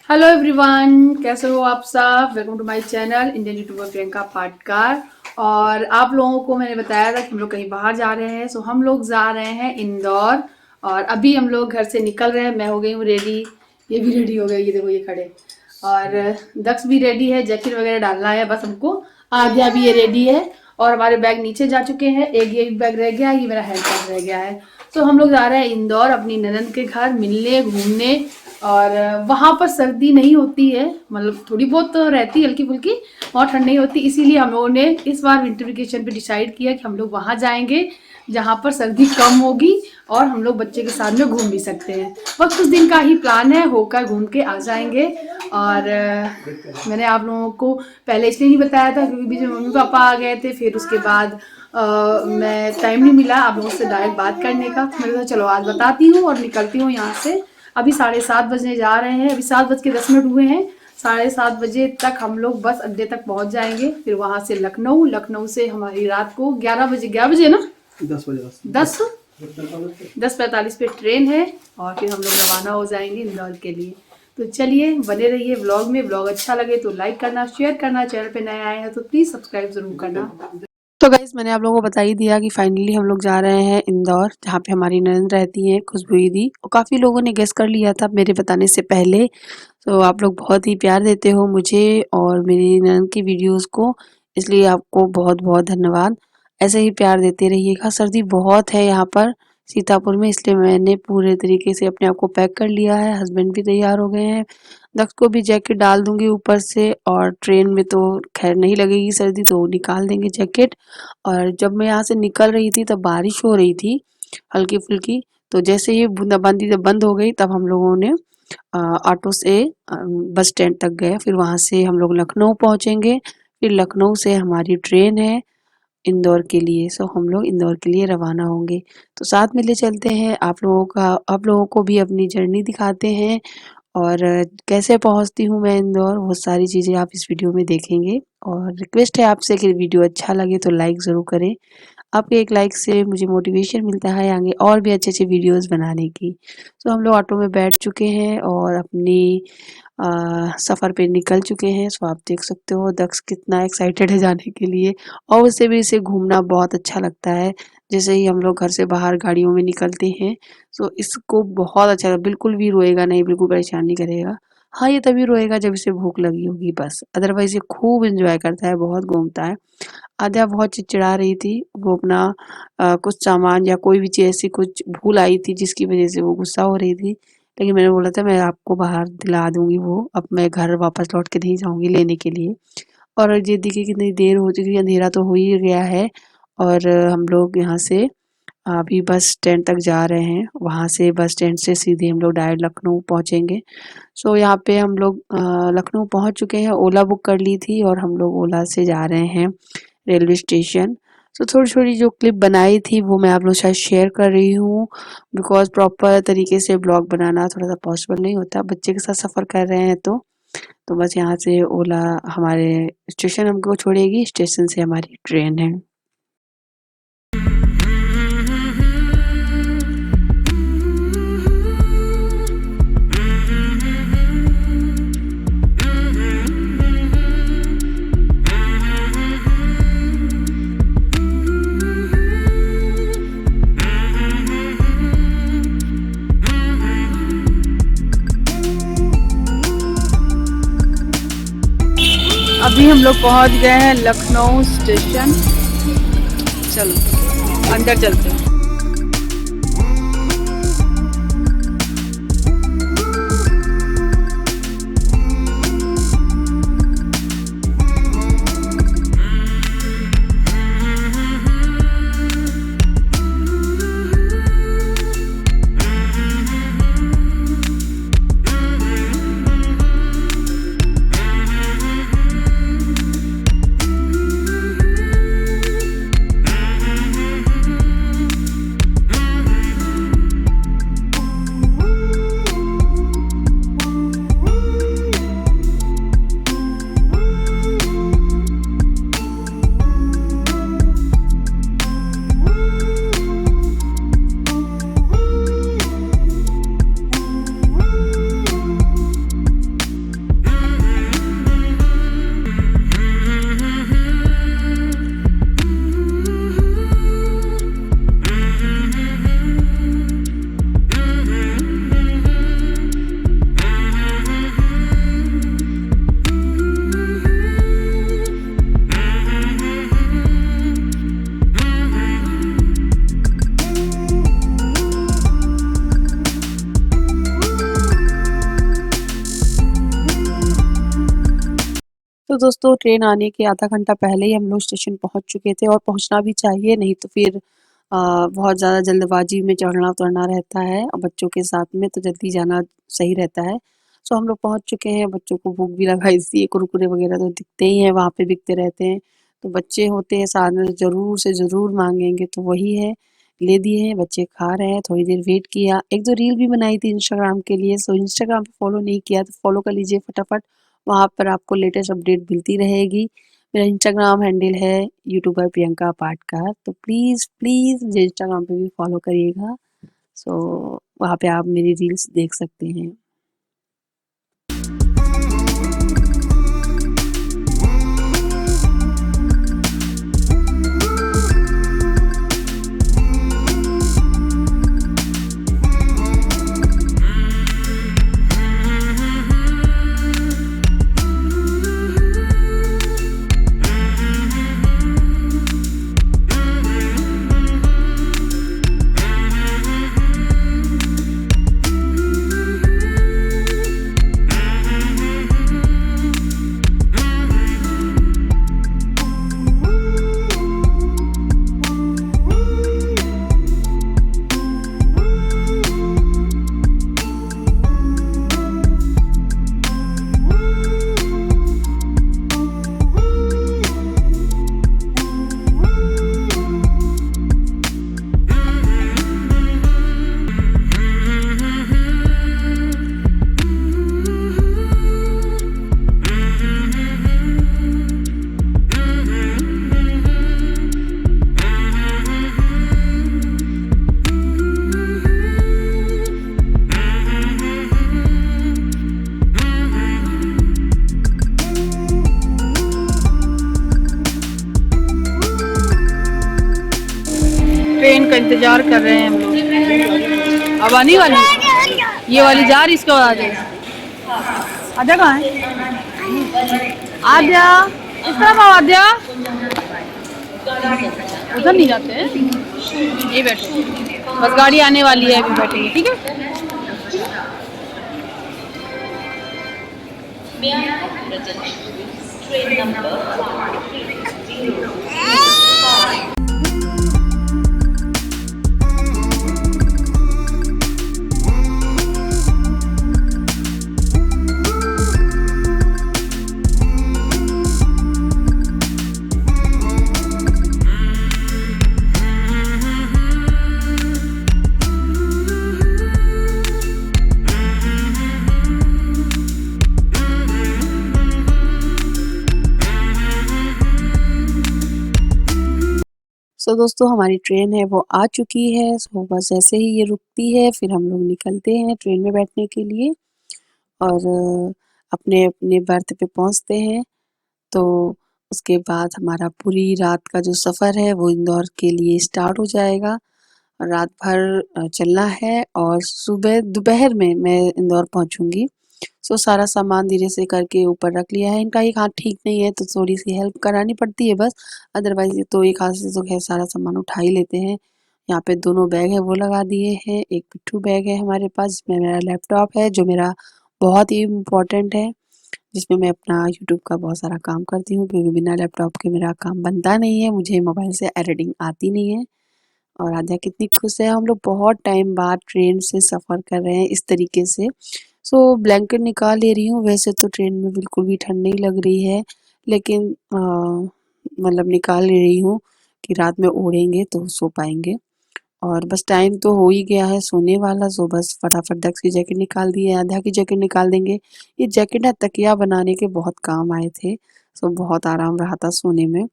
Hello everyone, कैसे हो आप सब। Welcome to my channel Indian YouTuber Priyanka Patkar. और आप लोगों को मैंने बताया था कि हम लोग कहीं बाहर जा रहे हैं। सो हम लोग जा रहे हैं इंदौर। और अभी हम लोग घर से निकल रहे हैं। मैं हो गई हूँ रेडी, ये भी रेडी हो गई, ये देखो ये खड़े। और दक्ष भी रेडी है, जैकेट वगैरह डालना है बस हमको। आद्या भी ये रेडी है। और हमारे बैग नीचे जा चुके हैं। एक ये बैग रह गया, ये मेरा हैंड बैग रह गया है। तो हम लोग जा रहे हैं इंदौर अपनी ननद के घर मिलने, घूमने। और वहाँ पर सर्दी नहीं होती है, मतलब थोड़ी बहुत तो रहती है हल्की फुल्की, और ठंड नहीं होती। इसीलिए हम लोगों ने इस बार विंटर वेकेशन पे डिसाइड किया कि हम लोग वहाँ जाएंगे जहाँ पर सर्दी कम होगी और हम लोग बच्चे के साथ में घूम भी सकते हैं। बस कुछ दिन का ही प्लान है, होकर घूम के आ जाएंगे। और मैंने आप लोगों को पहले इसलिए नहीं बताया था क्योंकि बीच में मम्मी पापा आ गए थे। फिर उसके बाद मैं टाइम नहीं मिला आप लोगों से डायरेक्ट बात करने का। तो मैंने कहा चलो आज बताती हूँ और निकलती हूँ यहाँ से। अभी 7:30 बजने जा रहे हैं, अभी 7:10 हुए हैं। 7:30 बजे तक हम लोग बस अड्डे तक पहुंच जाएंगे। फिर वहां से लखनऊ, लखनऊ से हमारी रात को 11 बजे ना 10:45 पे ट्रेन है। और फिर हम लोग रवाना हो जाएंगे इंदौर के लिए। तो चलिए बने रहिए व्लॉग में। व्लॉग अच्छा लगे तो लाइक करना, शेयर करना, चैनल पे नए आए हैं तो प्लीज सब्सक्राइब जरूर करना। तो गाइस मैंने आप लोगों को बता ही दिया कि फाइनली हम लोग जा रहे हैं इंदौर, जहाँ पे हमारी ननद रहती है खुशबू दी। और काफ़ी लोगों ने गेस कर लिया था मेरे बताने से पहले। तो आप लोग बहुत ही प्यार देते हो मुझे और मेरी ननद की वीडियोस को, इसलिए आपको बहुत बहुत धन्यवाद। ऐसे ही प्यार देते रहिएगा। सर्दी बहुत है यहाँ पर सीतापुर में, इसलिए मैंने पूरे तरीके से अपने आप को पैक कर लिया है। हस्बैंड भी तैयार हो गए हैं। दक्ष को भी जैकेट डाल दूंगी ऊपर से, और ट्रेन में तो खैर नहीं लगेगी सर्दी तो निकाल देंगे जैकेट। और जब मैं यहाँ से निकल रही थी तब बारिश हो रही थी हल्की फुल्की। तो जैसे ही बूंदाबांदी जब बंद हो गई तब हम लोगों ने ऑटो से बस स्टैंड तक गए। फिर वहाँ से हम लोग लखनऊ पहुँचेंगे। फिर लखनऊ से हमारी ट्रेन है इंदौर के लिए। सो हम लोग इंदौर के लिए रवाना होंगे। तो साथ में ले चलते हैं आप लोगों को भी अपनी जर्नी दिखाते हैं। और कैसे पहुंचती हूँ मैं इंदौर, वो सारी चीज़ें आप इस वीडियो में देखेंगे। और रिक्वेस्ट है आपसे कि वीडियो अच्छा लगे तो लाइक ज़रूर करें। आपके एक लाइक से मुझे मोटिवेशन मिलता है आगे और भी अच्छे अच्छे वीडियोस बनाने की। तो हम लोग ऑटो में बैठ चुके हैं और अपनी सफ़र पे निकल चुके हैं। सो आप देख सकते हो दक्ष कितना एक्साइटेड है जाने के लिए। और उससे भी इसे घूमना बहुत अच्छा लगता है। जैसे ही हम लोग घर से बाहर गाड़ियों में निकलते हैं तो इसको बहुत अच्छा, बिल्कुल भी रोएगा नहीं, बिल्कुल परेशान नहीं करेगा। हाँ, ये तभी रोएगा जब इसे भूख लगी होगी बस, अदरवाइज ये खूब एंजॉय करता है, बहुत घूमता है। आद्या बहुत चिड़चिड़ा रही थी, वो अपना कुछ सामान या कोई भी चीज़ ऐसी कुछ भूल आई थी जिसकी वजह से वो गुस्सा हो रही थी। लेकिन मैंने बोला था मैं आपको बाहर दिला दूंगी वो, अब मैं घर वापस लौट के नहीं जाऊंगी लेने के लिए। और ये देखिए कितनी देर हो चुकी है, अंधेरा तो हो ही गया है। और हम लोग यहाँ से अभी बस स्टैंड तक जा रहे हैं। वहाँ से बस स्टैंड से सीधे हम लोग डायरेक्ट लखनऊ पहुँचेंगे। सो यहाँ पे हम लोग लखनऊ पहुँच चुके हैं। ओला बुक कर ली थी और हम लोग ओला से जा रहे हैं रेलवे स्टेशन। सो थोड़ी थोड़ी जो क्लिप बनाई थी वो मैं आप लोग साथ शेयर कर रही हूँ, बिकॉज प्रॉपर तरीके से ब्लॉग बनाना थोड़ा सा पॉसिबल नहीं होता, बच्चे के साथ सफ़र कर रहे हैं। तो बस यहाँ से ओला हमारे स्टेशन हमको छोड़ेगी, स्टेशन से हमारी ट्रेन है। अभी हम लोग पहुंच गए हैं लखनऊ स्टेशन। चलो अंदर चलते हैं। तो दोस्तों ट्रेन आने के आधा घंटा पहले ही हम लोग स्टेशन पहुंच चुके थे और पहुंचना भी चाहिए, नहीं तो फिर बहुत ज़्यादा जल्दबाजी में चढ़ना उतरना रहता है और बच्चों के साथ में तो जल्दी जाना सही रहता है। सो हम लोग पहुंच चुके हैं, बच्चों को भूख भी लगा इसलिए कुरकुरे वगैरह तो दिखते ही हैं, वहाँ पे बिकते रहते हैं। तो बच्चे होते हैं साथ में ज़रूर से ज़रूर मांगेंगे, तो वही है, ले दिए हैं, बच्चे खा रहे हैं। थोड़ी देर वेट किया, एक दो रील भी बनाई थी इंस्टाग्राम के लिए, सो इंस्टाग्राम पे फॉलो नहीं किया तो फॉलो कर लीजिए फटाफट, वहाँ पर आपको लेटेस्ट अपडेट मिलती रहेगी। मेरा इंस्टाग्राम हैंडल है यूट्यूबर प्रियंका पाटकर, तो प्लीज़ प्लीज़ मुझे इंस्टाग्राम पे भी फॉलो करिएगा। सो वहाँ पे आप मेरी रील्स देख सकते हैं। ट्रेन का इंतजार कर रहे हैं हम लोग। अब आने वाली, ये वाली जा रही, इसके बाद आ जाए। आद्या कहाँ है? आद्या, इस तरफ आओ आद्या। उधर नहीं जाते हैं, ये बैठो, बस गाड़ी आने वाली है, अभी बैठेंगे, ठीक है। ट्रेन नंबर सो दोस्तों हमारी ट्रेन है वो आ चुकी है। सो बस जैसे ही ये रुकती है फिर हम लोग निकलते हैं ट्रेन में बैठने के लिए और अपने अपने बर्थ पे पहुंचते हैं। तो उसके बाद हमारा पूरी रात का जो सफ़र है वो इंदौर के लिए स्टार्ट हो जाएगा। रात भर चलना है और सुबह दोपहर में मैं इंदौर पहुंचूंगी। सो सारा सामान धीरे से करके ऊपर रख लिया है। इनका एक हाथ ठीक नहीं है तो थोड़ी सी हेल्प करानी पड़ती है बस, अदरवाइज तो एक हाथ से तो खैर सारा सामान उठा ही लेते हैं। यहाँ पे दोनों बैग है वो लगा दिए हैं, एक पिट्ठू बैग है हमारे पास जिसमें मेरा लैपटॉप है जो मेरा बहुत ही इम्पोर्टेंट है, जिसमें मैं अपना यूट्यूब का बहुत सारा काम करती हूँ क्योंकि बिना लैपटॉप के मेरा काम बनता नहीं है, मुझे मोबाइल से एडिटिंग आती नहीं है। और आद्या कितनी खुश है, हम लोग बहुत टाइम बाद ट्रेन से सफ़र कर रहे हैं इस तरीके से। सो ब्लैंकेट निकाल ले रही हूँ, वैसे तो ट्रेन में बिल्कुल भी ठंड नहीं लग रही है, लेकिन मतलब निकाल ले रही हूँ कि रात में ओढ़ेंगे तो सो पाएंगे। और बस टाइम तो हो ही गया है सोने वाला, सो बस फटाफट दक्ष की जैकेट निकाल दी है, आद्या की जैकेट निकाल देंगे। ये जैकेट ना तकिया बनाने के बहुत काम आए थे, सो बहुत आराम रहा था सोने में।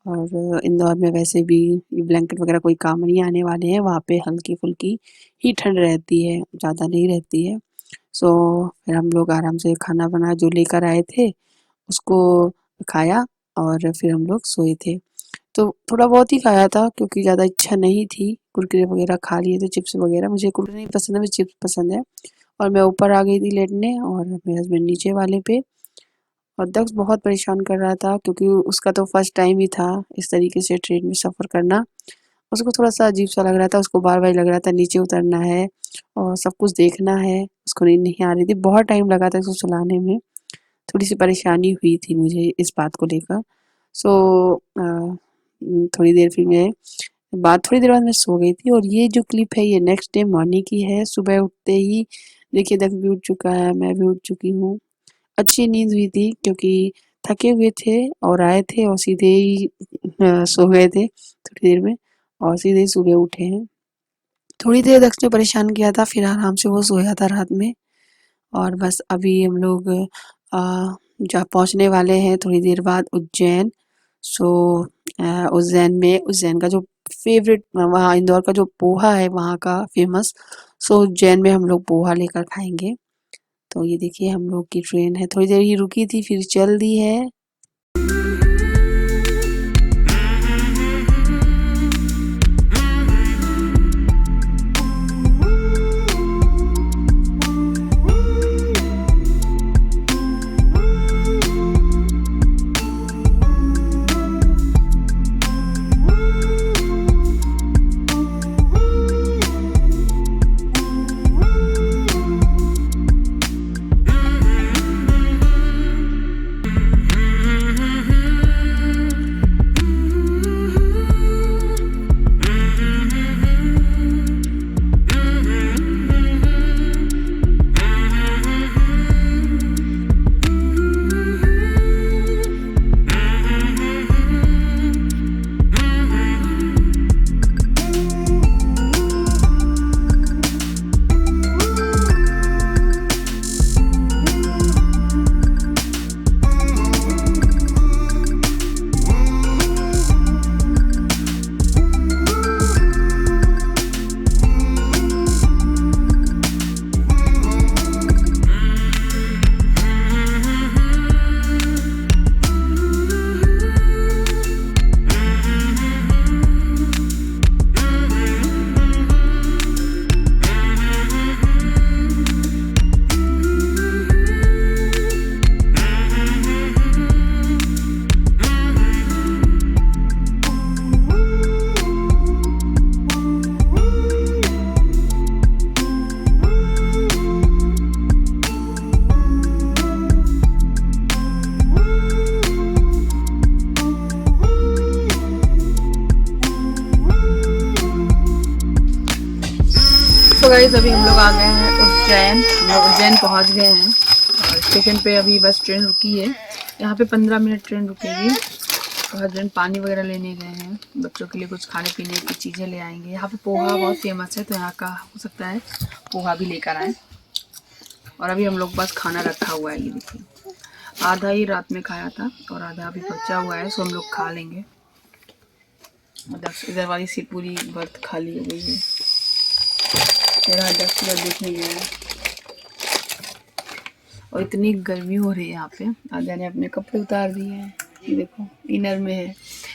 और इंदौर में वैसे भी ये ब्लैंकेट वगैरह कोई काम नहीं आने वाले हैं, वहाँ पे हल्की-फुल्की ही ठंड रहती है, ज़्यादा नहीं रहती है। सो फिर हम लोग आराम से खाना बना जो लेकर आए थे, उसको खाया और फिर हम लोग सोए थे। तो थोड़ा बहुत ही खाया था क्योंकि ज़्यादा इच्छा नहीं थी, कुरकुरे वगैरह खा लिए थे, चिप्स वगैरह, मुझे कुरकुरे नहीं पसंद है, मुझे चिप्स पसंद है। और मैं ऊपर आ गई थी लेटने और मेरे हस्बैंड नीचे वाले पे। और दक्ष बहुत परेशान कर रहा था क्योंकि उसका तो फर्स्ट टाइम ही था इस तरीके से ट्रेन में सफ़र करना। उसको थोड़ा-सा अजीब-सा लग रहा था, उसको बार-बार लग रहा था नीचे उतरना है और सब कुछ देखना है, उसको नींद नहीं आ रही थी, बहुत टाइम लगा था इसको सुलाने में। थोड़ी सी परेशानी हुई थी मुझे इस बात को लेकर। सो थोड़ी देर फिर मैं थोड़ी देर बाद मैं सो गई थी। और ये जो क्लिप है ये नेक्स्ट डे मॉर्निंग की है। सुबह उठते ही देखिए दक्ष भी उठ चुका है, मैं भी उठ चुकी हूँ। अच्छी नींद हुई थी क्योंकि थके हुए थे और आए थे और सीधे ही सो गए थे थोड़ी देर में और सीधे ही सुबह उठे हैं। थोड़ी देर दक्ष ने परेशान किया था, फिर आराम से वो सोया था रात में। और बस अभी हम लोग जहाँ पहुँचने वाले हैं थोड़ी देर बाद उज्जैन। सो उज्जैन का जो फेवरेट वहाँ इंदौर का जो पोहा है वहाँ का फेमस। सो उज्जैन में हम लोग पोहा लेकर खाएंगे। तो ये देखिए हम लोग की ट्रेन है, थोड़ी देर ये रुकी थी फिर चल दी है। तो गाइस अभी हम लोग आ गए हैं उज्जैन। हम लोग उज्जैन पहुंच गए हैं और स्टेशन पे अभी बस ट्रेन रुकी है। यहाँ पे 15 मिनट ट्रेन रुकेगी। और हस्बैंड पानी वगैरह लेने गए हैं, बच्चों के लिए कुछ खाने पीने की चीज़ें ले आएंगे। यहाँ पे पोहा बहुत फेमस है तो यहाँ का हो सकता है पोहा भी लेकर आए। और अभी हम लोग बस खाना रखा हुआ है, ये देखिए आधा ही रात में खाया था और आधा अभी बचा हुआ है, सो हम लोग खा लेंगे। इधर वाली सीट पूरी बर्थ खाली हो गई है। मेरा इधर देखने गया और इतनी गर्मी हो रही है यहाँ पे। आधा ने अपने कपड़े उतार दिए हैं, ये देखो इनर में है।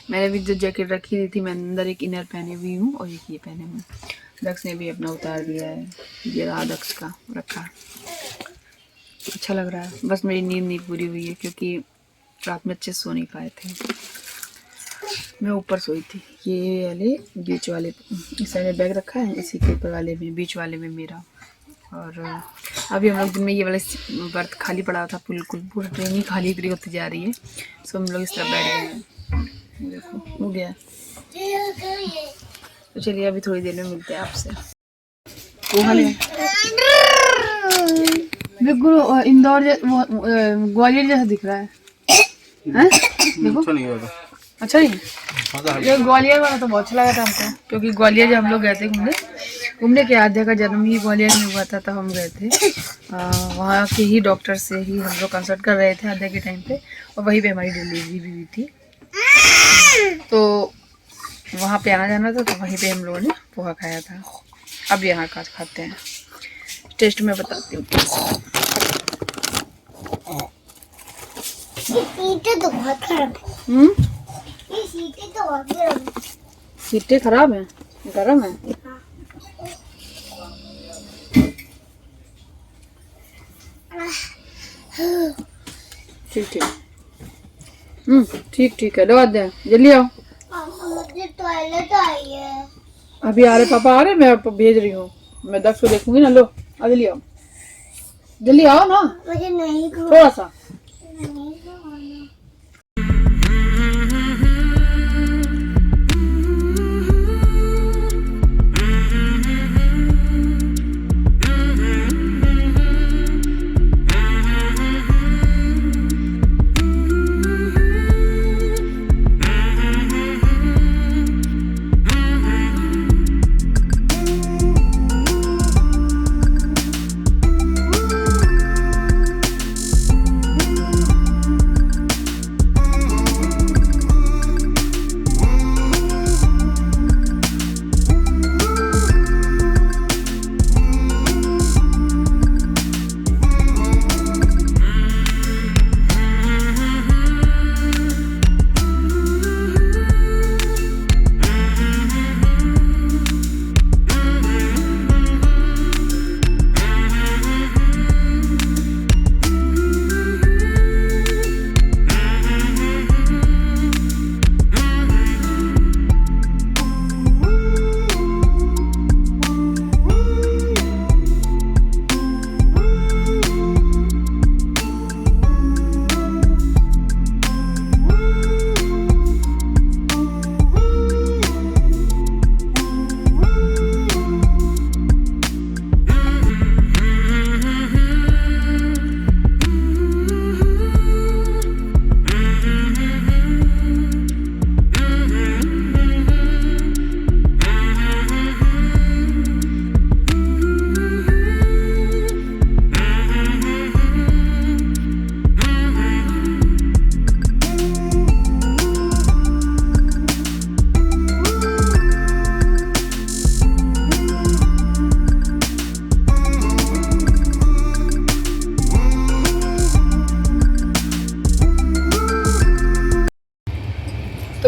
मैंने भी जो जैकेट रखी हुई थी मैं अंदर एक इनर पहने हुई हूँ और एक ये पहने हुए। दक्ष ने भी अपना उतार दिया है, ये रहा दक्ष का रखा। अच्छा लग रहा है। बस मेरी नींद नहीं पूरी हुई है क्योंकि रात में अच्छे सो नहीं पाए थे। मैं ऊपर सोई थी, ये वाले बीच वाले इस साइड में बैग रखा है, इसी के ऊपर वाले में बीच वाले में मेरा। और अभी हम लोग दिन में ये वाला बर्थ खाली पड़ा था, बिल्कुल पूरा ट्रेन ही खाली फ्री होती जा रही है। सो हम लोग इस तरफ बैठ गए हैं। देखो हो गया। तो चलिए अभी थोड़ी देर में मिलते हैं आपसे। बिल्कुल इंदौर ग्वालियर जैसा दिख रहा है। देखो अच्छा नहीं, ये ग्वालियर वाला तो बहुत अच्छा लगा था हमको, क्योंकि ग्वालियर जब हम लोग गए थे घूमने के आद्या का जन्म ही ग्वालियर में हुआ था, तब हम गए थे। वहाँ के ही डॉक्टर से ही हम लोग कंसल्ट कर रहे थे आद्या के टाइम पे, और वहीं पे हमारी डिलीवरी भी हुई थी। तो वहाँ पे आना जाना था, तो वहीं पे हम लोगों ने पोहा खाया था। अब यहाँ का खाते हैं, टेस्ट में बताती हूँ। सीटें तो बहुत खराब है। ये सीटें तो बहुत खराब है। सीटें खराब हैं, गर्म है। ठीक ठीक ठीक है, दवा दे, जल्दी आओ। मुझे टॉयलेट आई है। अभी आ रहे पापा, आ रहे, मैं आपको भेज रही हूँ। मैं दक्ष को देखूंगी ना। लो जल्दी आओ, जल्दी आओ ना। मुझे नहीं थोड़ा सा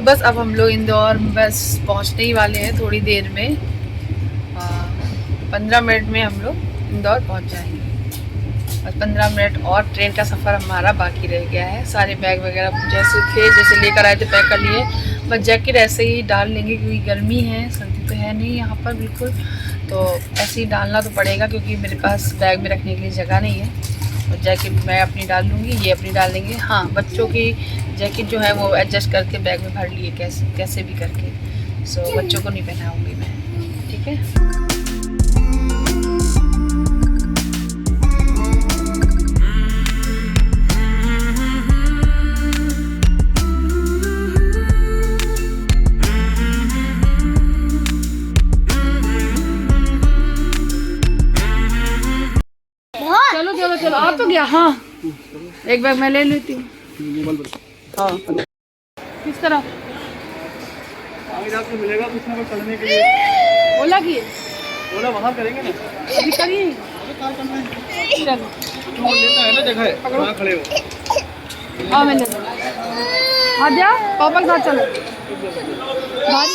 बस अब हम लोग इंदौर बस पहुंचने ही वाले हैं थोड़ी देर में। 15 मिनट में हम लोग इंदौर पहुंच जाएंगे। बस 15 मिनट और ट्रेन का सफ़र हमारा बाकी रह गया है। सारे बैग वगैरह जैसे लेकर आए थे पैक कर लिए। बस जैकेट ऐसे ही डाल लेंगे क्योंकि गर्मी है, सर्दी तो है नहीं यहाँ पर बिल्कुल, तो ऐसे ही डालना तो पड़ेगा क्योंकि मेरे पास बैग में रखने के लिए जगह नहीं है। और जैकेट मैं अपनी डाल लूँगी, ये अपनी डाल लेंगे। हाँ, बच्चों की जैकेट जो है वो एडजस्ट करके बैग में भर लिए कैसे भी करके। सो बच्चों को नहीं पहनाऊँगी मैं, ठीक है। चलो आ तो गया। हाँ, एक बैग मैं ले लेती हूँ। हाँ, किस तरह आपको मिलेगा कुछ ना कुछ करने के लिए। ओला की ओला वहाँ करेंगे ना, अभी करिए। चलो लेना है ना जगह, वहाँ खड़े हो। हाँ, मैं ले आ जा पापा के साथ चलो। भारी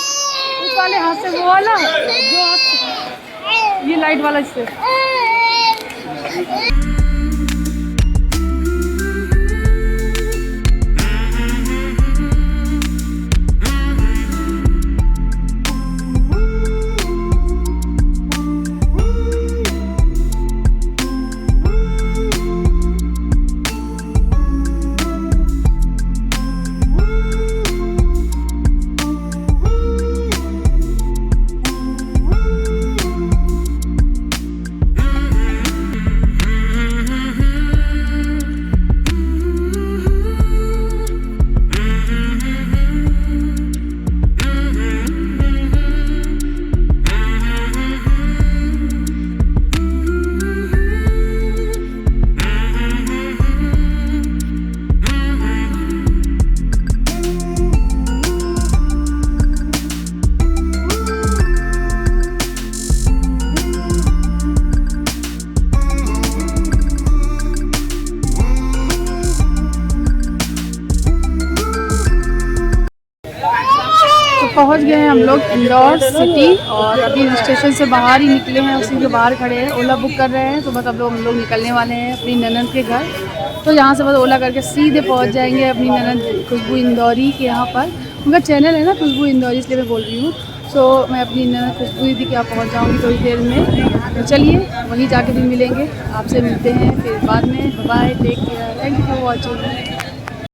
उस वाले हाथ से, वो वाला जो हाथ से, ये लाइट वाला इससे। पहुंच गए हैं हम लोग इंदौर सिटी और अभी स्टेशन से बाहर ही निकले हैं, उसी के बाहर खड़े हैं। ओला बुक कर रहे हैं, तो बस अब हम लोग निकलने वाले हैं अपनी ननद के घर। तो यहाँ से बस ओला करके सीधे पहुँच जाएंगे अपनी ननद खुशबू इंदौरी के यहाँ पर। उनका चैनल है ना खुशबू इंदौरी, इसलिए मैं बोल रही हूँ। सो मैं अपनी ननद खुशबू दीदी के यहाँ पहुँच जाऊँगी थोड़ी देर में। तो चलिए वहीं जाके भी मिलेंगे, आपसे मिलते हैं फिर बाद में। Bye, take care, thank you for watching.